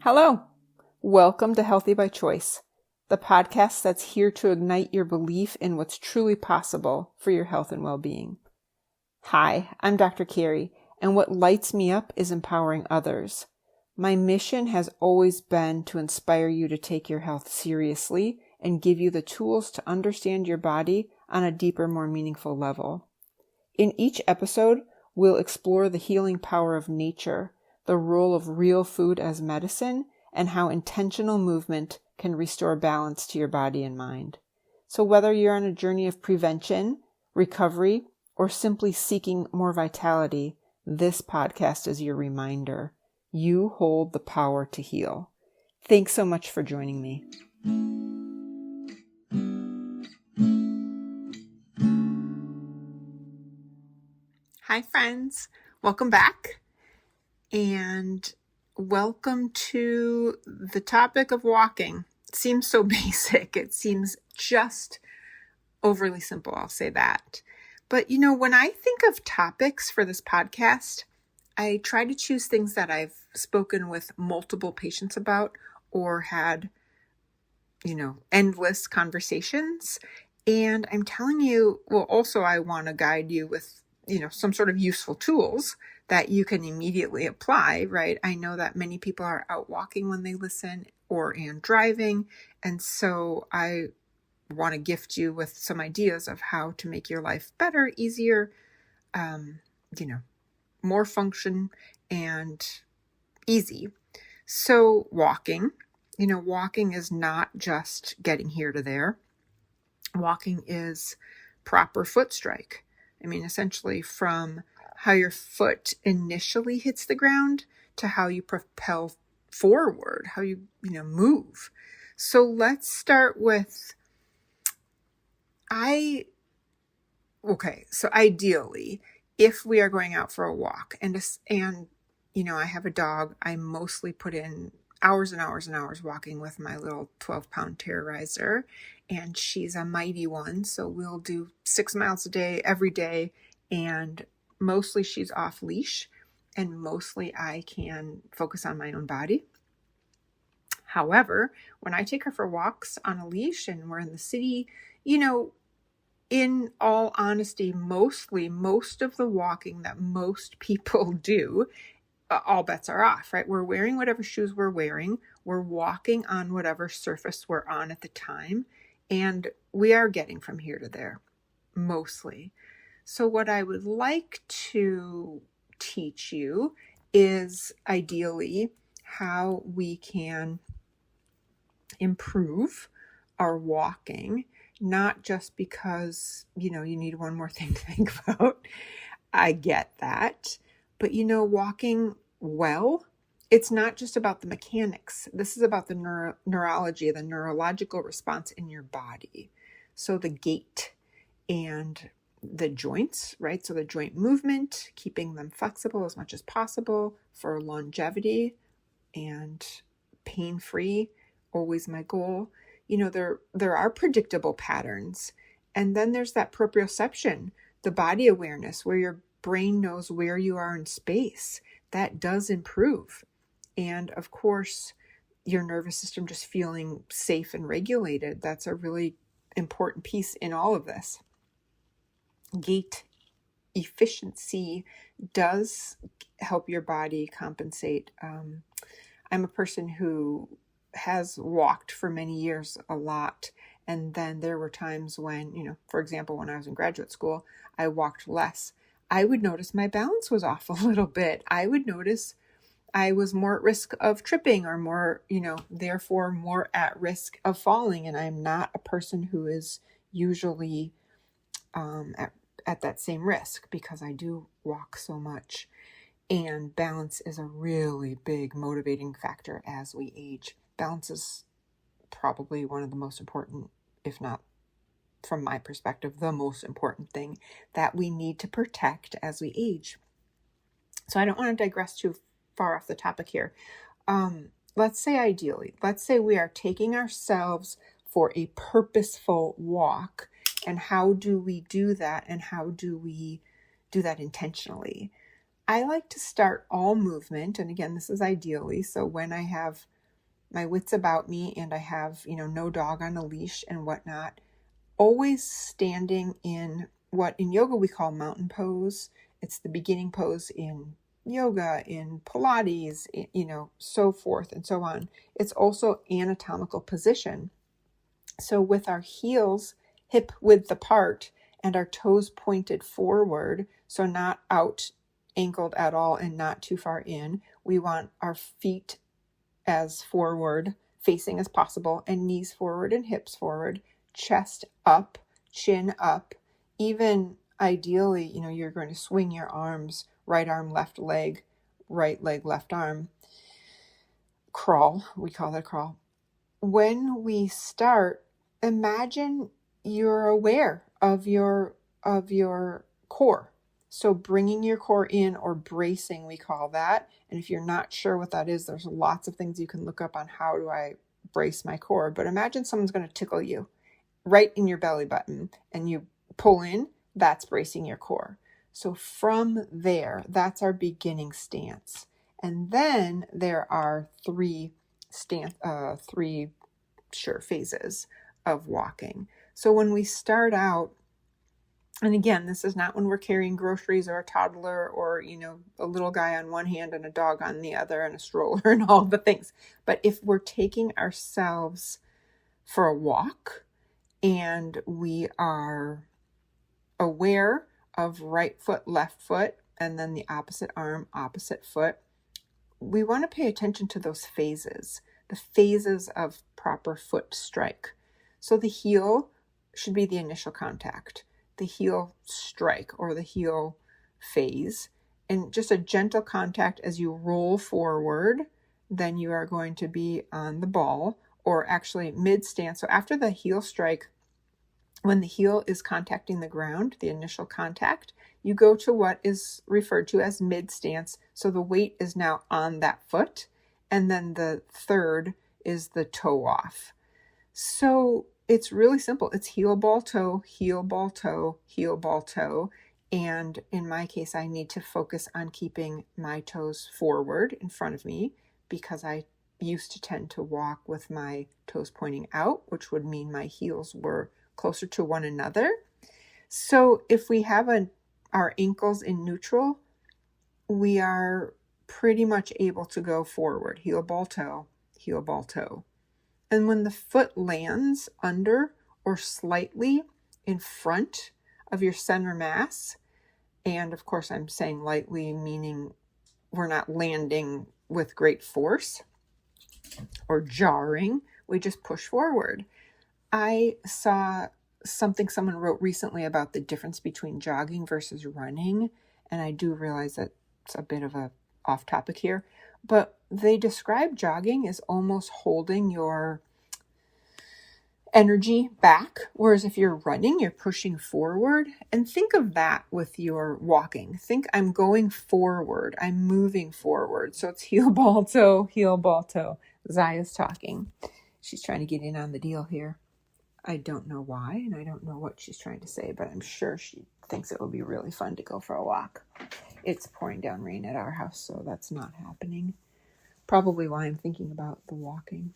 Hello. Welcome to Healthy by Choice, the podcast that's here to ignite your belief in what's truly possible for your health and well-being. Hi, I'm Dr. Kerry, and what lights me up is empowering others. My mission has always been to inspire you to take your health seriously and give you the tools to understand your body on a deeper, more meaningful level. In each episode, we'll explore the healing power of nature, the role of real food as medicine, and how intentional movement can restore balance to your body and mind. So whether you're on a journey of prevention, recovery, or simply seeking more vitality, this podcast is your reminder. You hold the power to heal. Thanks so much for joining me. Hi friends, welcome back. And welcome to the topic of walking. It seems so basic. It seems just overly simple. I'll say that. But when I think of topics for this podcast, I try to choose things that I've spoken with multiple patients about or had, endless conversations. And I'm telling you, also I want to guide you with, some sort of useful tools that you can immediately apply, right? I know that many people are out walking when they listen and driving. And so I want to gift you with some ideas of how to make your life better, easier, more function and easy. So walking is not just getting here to there. Walking is proper foot strike. Essentially from how your foot initially hits the ground to how you propel forward, how you, move. So let's start with, so ideally, if we are going out for a walk and I have a dog, I mostly put in hours and hours and hours walking with my little 12-pound terrorizer, and she's a mighty one. So we'll do 6 miles a day, every day. And mostly she's off leash and mostly I can focus on my own body. However, when I take her for walks on a leash and we're in the city, in all honesty, most of the walking that most people do, all bets are off, right? We're wearing whatever shoes we're wearing. We're walking on whatever surface we're on at the time. And we are getting from here to there, mostly. So what I would like to teach you is ideally how we can improve our walking, not just because, you need one more thing to think about. I get that. But, walking well, it's not just about the mechanics. This is about the neurology, the neurological response in your body. So the gait and the joints, right? So the joint movement, keeping them flexible as much as possible for longevity and pain-free, always my goal. There are predictable patterns. And then there's that proprioception, the body awareness, where your brain knows where you are in space. That does improve. And of course, your nervous system just feeling safe and regulated. That's a really important piece in all of this. Gait efficiency does help your body compensate. I'm a person who has walked for many years a lot. And then there were times when, for example, when I was in graduate school, I walked less. I would notice my balance was off a little bit. I would notice I was more at risk of tripping or more, therefore more at risk of falling. And I'm not a person who is usually at that same risk because I do walk so much. And balance is a really big motivating factor as we age. Balance is probably one of the most important, if not from my perspective, the most important thing that we need to protect as we age. So I don't want to digress too far off the topic here. Let's say we are taking ourselves for a purposeful walk. And how do we do that? And how do we do that intentionally? I like to start all movement. And again, this is ideally. So when I have my wits about me and I have, no dog on a leash and whatnot, always standing in what in yoga we call mountain pose. It's the beginning pose in yoga, in Pilates, so forth and so on. It's also anatomical position. So with our heels hip width apart and our toes pointed forward, so not out ankled at all and not too far in, we want our feet as forward facing as possible and knees forward and hips forward, chest up, chin up. Even ideally, you're going to swing your arms, right arm, left leg, left arm. Crawl, we call that crawl. When we start, imagine you're aware of your core. So bringing your core in, or bracing, we call that. And if you're not sure what that is, there's lots of things you can look up on how do I brace my core. But imagine someone's going to tickle you right in your belly button and you pull in, that's bracing your core. So from there, that's our beginning stance. And then there are three phases of walking. So when we start out, and again, this is not when we're carrying groceries or a toddler or, a little guy on one hand and a dog on the other and a stroller and all the things. But if we're taking ourselves for a walk and we are aware of right foot, left foot, and then the opposite arm, opposite foot, we want to pay attention to those phases, the phases of proper foot strike. So the heel should be the initial contact, the heel strike or the heel phase, and just a gentle contact as you roll forward. Then you are going to be on the ball, or actually mid stance. So after the heel strike, when the heel is contacting the ground, the initial contact, you go to what is referred to as mid stance. So the weight is now on that foot. And then the third is the toe off. So it's really simple. It's heel, ball, toe, heel, ball, toe, heel, ball, toe. And in my case, I need to focus on keeping my toes forward in front of me, because I used to tend to walk with my toes pointing out, which would mean my heels were closer to one another. So if we have our ankles in neutral, we are pretty much able to go forward, heel, ball, toe, heel, ball, toe. And when the foot lands under or slightly in front of your center mass, and of course I'm saying lightly, meaning we're not landing with great force or jarring, we just push forward. I saw something someone wrote recently about the difference between jogging versus running, and I do realize that it's a bit of a off topic here, but they describe jogging as almost holding your energy back, whereas if you're running, you're pushing forward. And think of that with your walking. Think, I'm going forward, I'm moving forward. So it's heel, ball, toe, heel, ball, toe. Zaya's talking. She's trying to get in on the deal here. I don't know why, and I don't know what she's trying to say, but I'm sure she thinks it will be really fun to go for a walk. It's pouring down rain at our house, so that's not happening. Probably why I'm thinking about the walking.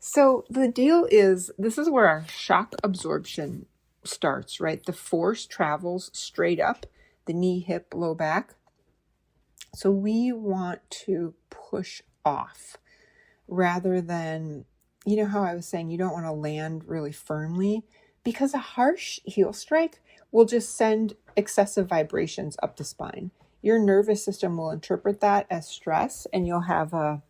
So the deal is, this is where our shock absorption starts, right? The force travels straight up, the knee, hip, low back. So we want to push off rather than, how I was saying, you don't want to land really firmly, because a harsh heel strike will just send excessive vibrations up the spine. Your nervous system will interpret that as stress, and you'll have a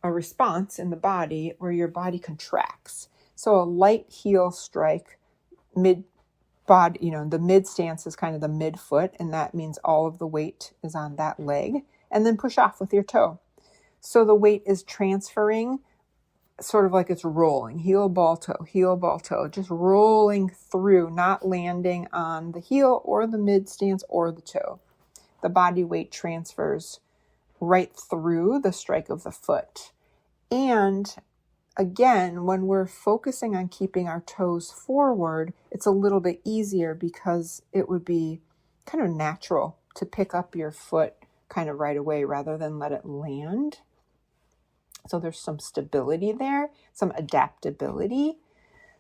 response in the body where your body contracts. So a light heel strike, mid body, the mid stance is kind of the mid foot, and that means all of the weight is on that leg, and then push off with your toe. So the weight is transferring, sort of like it's rolling, heel, ball, toe, just rolling through, not landing on the heel or the mid stance or the toe. The body weight transfers right through the strike of the foot. And again, when we're focusing on keeping our toes forward, it's a little bit easier because it would be kind of natural to pick up your foot kind of right away rather than let it land. So there's some stability there, some adaptability.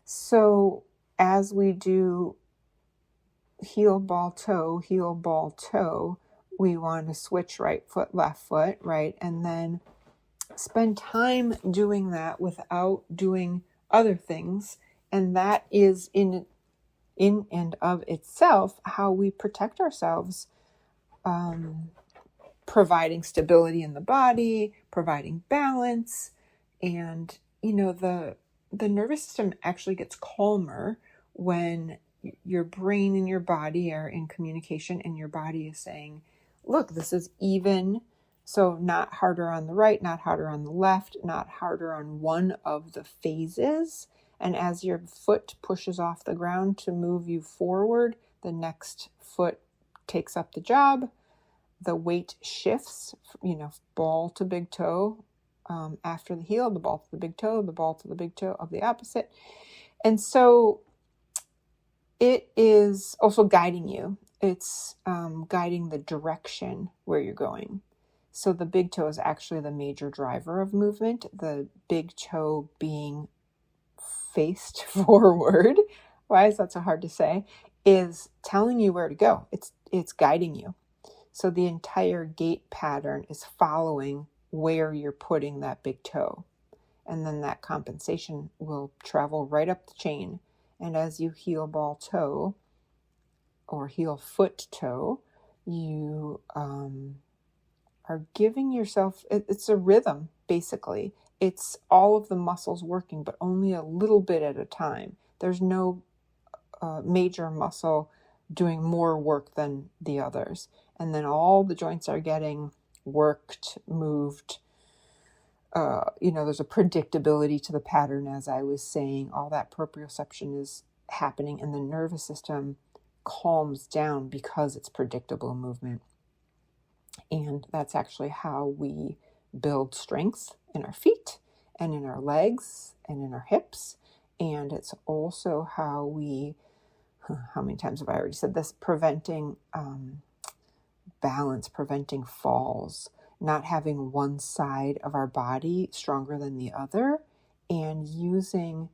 So as we do heel, ball, toe, we want to switch right foot, left foot, right? And then spend time doing that without doing other things. And that is in and of itself how we protect ourselves, providing stability in the body, providing balance. And, the nervous system actually gets calmer when your brain and your body are in communication and your body is saying, look, this is even. So not harder on the right, not harder on the left, not harder on one of the phases. And as your foot pushes off the ground to move you forward, the next foot takes up the job. The weight shifts, ball to big toe. After the heel, the ball to the big toe, the ball to the big toe of the opposite. And so it is also guiding you. It's guiding the direction where you're going. So the big toe is actually the major driver of movement. The big toe being faced forward, why is that so hard to say, is telling you where to go. It's guiding you. So the entire gait pattern is following where you're putting that big toe. And then that compensation will travel right up the chain. And as you heel, ball, toe, or heel, foot, toe, you are giving yourself, it's a rhythm, basically. It's all of the muscles working, but only a little bit at a time. There's no major muscle doing more work than the others. And then all the joints are getting worked, moved. There's a predictability to the pattern, as I was saying. All that proprioception is happening, and the nervous system calms down because it's predictable movement. And that's actually how we build strength in our feet and in our legs and in our hips. And it's also how many times have I already said this, preventing balance, preventing falls, not having one side of our body stronger than the other, and using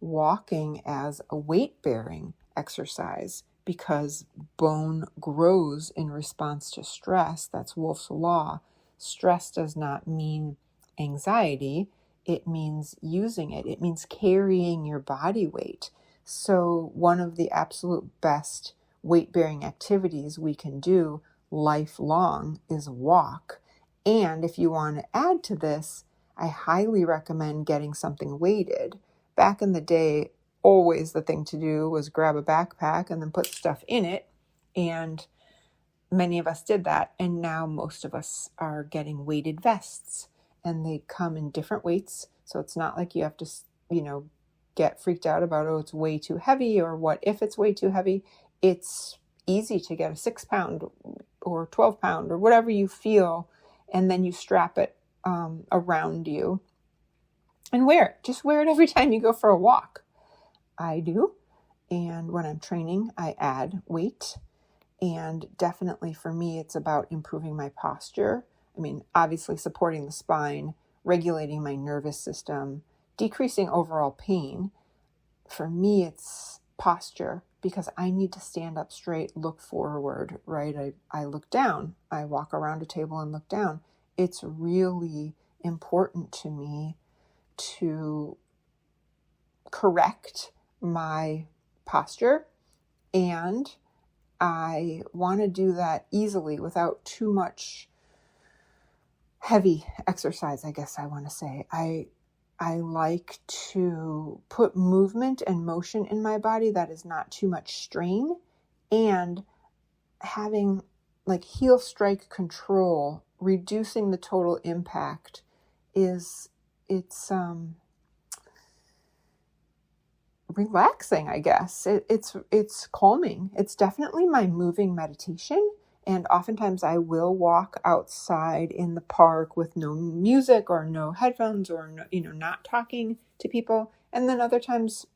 walking as a weight-bearing exercise, because bone grows in response to stress. That's Wolff's Law. Stress does not mean anxiety. It means using it. It means carrying your body weight. So one of the absolute best weight-bearing activities we can do lifelong is walk. And if you want to add to this, I highly recommend getting something weighted. Back in the day, always the thing to do was grab a backpack and then put stuff in it. And many of us did that. And now most of us are getting weighted vests, and they come in different weights. So it's not like you have to, get freaked out about, it's way too heavy, or what if it's way too heavy. It's easy to get a 6 pound or 12 pound or whatever you feel, and then you strap it around you and wear it. Just wear it every time you go for a walk. I do. And when I'm training, I add weight. And definitely for me, it's about improving my posture. Obviously supporting the spine, regulating my nervous system, decreasing overall pain. For me, it's posture, because I need to stand up straight, look forward, right? I look down. I walk around a table and look down. It's really important to me to correct my posture, and I want to do that easily without too much heavy exercise, I guess I want to say. I like to put movement and motion in my body that is not too much strain, and having like heel strike control, reducing the total impact it's relaxing, I guess. It's calming. It's definitely my moving meditation. And oftentimes I will walk outside in the park with no music or no headphones, or not talking to people. And then other times,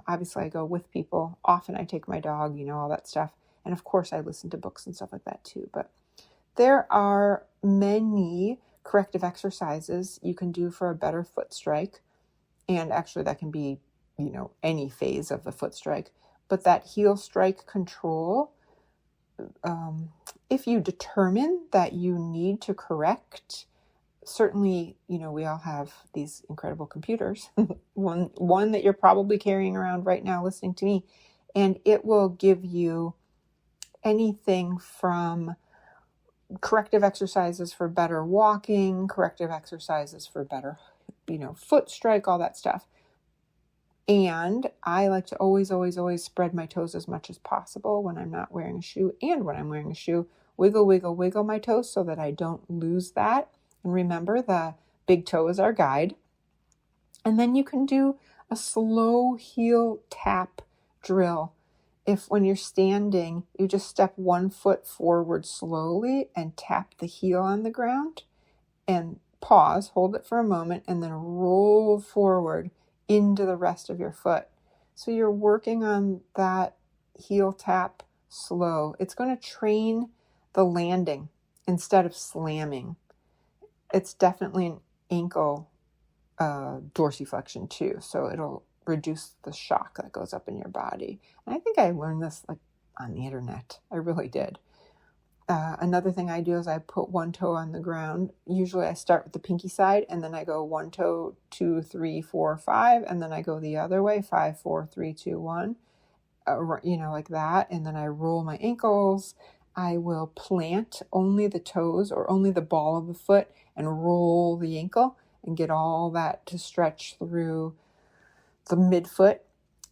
obviously I go with people. Often I take my dog, all that stuff. And of course I listen to books and stuff like that too. But there are many corrective exercises you can do for a better foot strike. And actually that can be, any phase of the foot strike. But that heel strike control, if you determine that you need to correct, certainly, we all have these incredible computers, one that you're probably carrying around right now listening to me, and it will give you anything from corrective exercises for better walking, corrective exercises for better, foot strike, all that stuff. And I like to always, always, always spread my toes as much as possible when I'm not wearing a shoe, and when I'm wearing a shoe, wiggle, wiggle, wiggle my toes so that I don't lose that. And remember, the big toe is our guide. And then you can do a slow heel tap drill. If when you're standing, you just step one foot forward slowly and tap the heel on the ground and pause, hold it for a moment, and then roll forward into the rest of your foot. So you're working on that heel tap slow. It's going to train the landing instead of slamming. It's definitely an ankle dorsiflexion too, so it'll reduce the shock that goes up in your body. And I think I learned this on the internet. I really did. Another thing I do is I put one toe on the ground. Usually I start with the pinky side, and then I go 1 toe, 2, 3, 4, 5, and then I go the other way, 5, 4, 3, 2, 1, like that. And then I roll my ankles. I will plant only the toes or only the ball of the foot and roll the ankle and get all that to stretch through the midfoot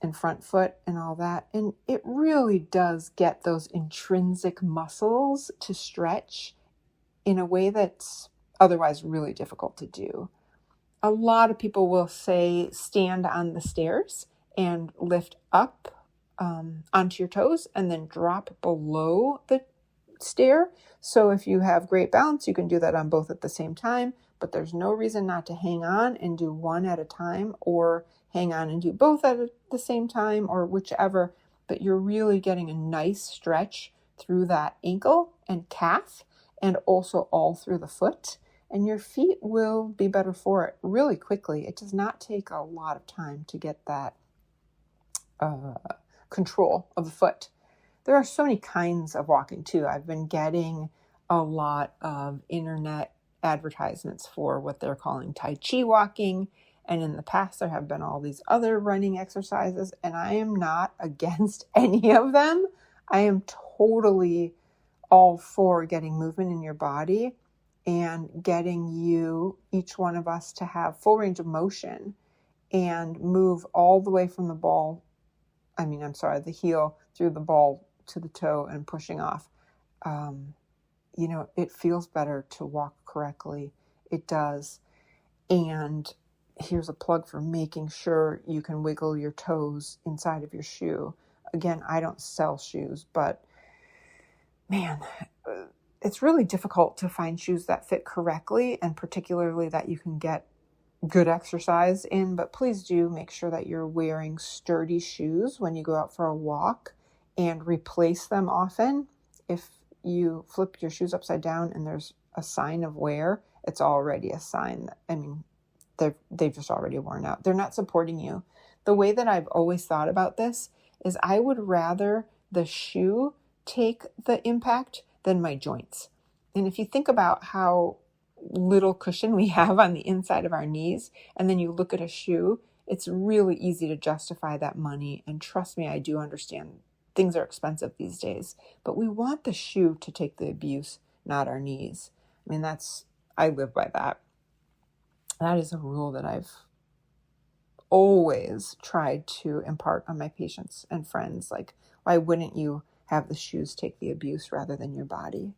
and front foot and all that. And it really does get those intrinsic muscles to stretch in a way that's otherwise really difficult to do. A lot of people will say stand on the stairs and lift up onto your toes and then drop below the stair. So if you have great balance, you can do that on both at the same time, but there's no reason not to hang on and do one at a time, or hang on and do both at the same time, or whichever, but you're really getting a nice stretch through that ankle and calf, and also all through the foot, and your feet will be better for it really quickly. It does not take a lot of time to get that control of the foot. There are so many kinds of walking too. I've been getting a lot of internet advertisements for what they're calling Tai Chi walking. And in the past, there have been all these other running exercises, and I am not against any of them. I am totally all for getting movement in your body and getting each one of us, to have full range of motion and move all the way from the heel through the ball to the toe and pushing off. It feels better to walk correctly. It does. And here's a plug for making sure you can wiggle your toes inside of your shoe. Again, I don't sell shoes, but man, it's really difficult to find shoes that fit correctly, and particularly that you can get good exercise in. But please do make sure that you're wearing sturdy shoes when you go out for a walk, and replace them often. If you flip your shoes upside down and there's a sign of wear, it's already a sign that, they've just already worn out. They're not supporting you. The way that I've always thought about this is I would rather the shoe take the impact than my joints. And if you think about how little cushion we have on the inside of our knees, and then you look at a shoe, it's really easy to justify that money. And trust me, I do understand things are expensive these days, but we want the shoe to take the abuse, not our knees. I live by that. That is a rule that I've always tried to impart on my patients and friends. Why wouldn't you have the shoes take the abuse rather than your body?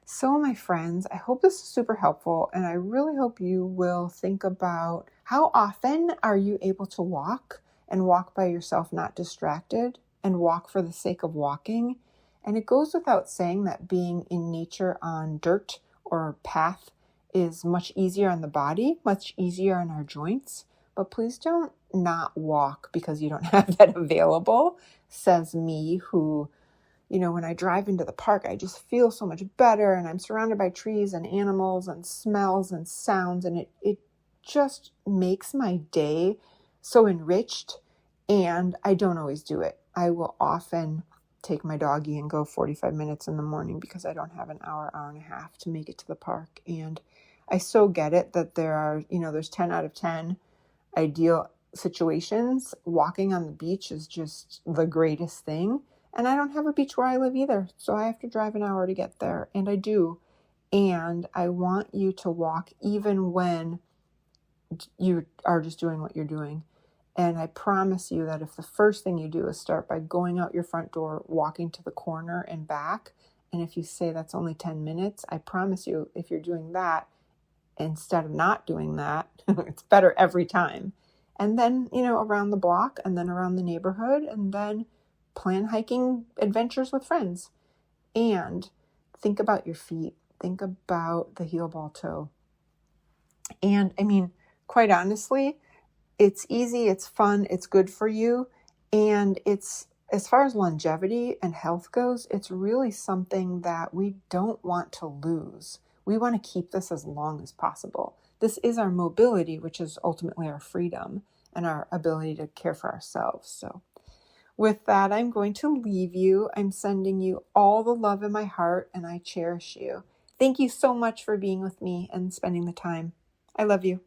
So my friends, I hope this is super helpful, and I really hope you will think about how often are you able to walk and walk by yourself, not distracted, and walk for the sake of walking. And it goes without saying that being in nature on dirt or path is much easier on the body, much easier on our joints. But please don't not walk because you don't have that available, says me, who when I drive into the park, I just feel so much better, and I'm surrounded by trees and animals and smells and sounds, and it just makes my day so enriched. And I don't always do it. I will often take my doggie and go 45 minutes in the morning because I don't have an hour and a half to make it to the park. And I so get it that there's 10 out of 10 ideal situations. Walking on the beach is just the greatest thing. And I don't have a beach where I live either, so I have to drive an hour to get there, and I do. And I want you to walk even when you are just doing what you're doing. And I promise you that if the first thing you do is start by going out your front door, walking to the corner and back, and if you say that's only 10 minutes, I promise you, if you're doing that, instead of not doing that, it's better every time. And then, around the block, and then around the neighborhood, and then plan hiking adventures with friends. And think about your feet. Think about the heel ball toe. And quite honestly, it's easy, it's fun, it's good for you. And it's, as far as longevity and health goes, it's really something that we don't want to lose. We want to keep this as long as possible. This is our mobility, which is ultimately our freedom and our ability to care for ourselves. So with that, I'm going to leave you. I'm sending you all the love in my heart, and I cherish you. Thank you so much for being with me and spending the time. I love you.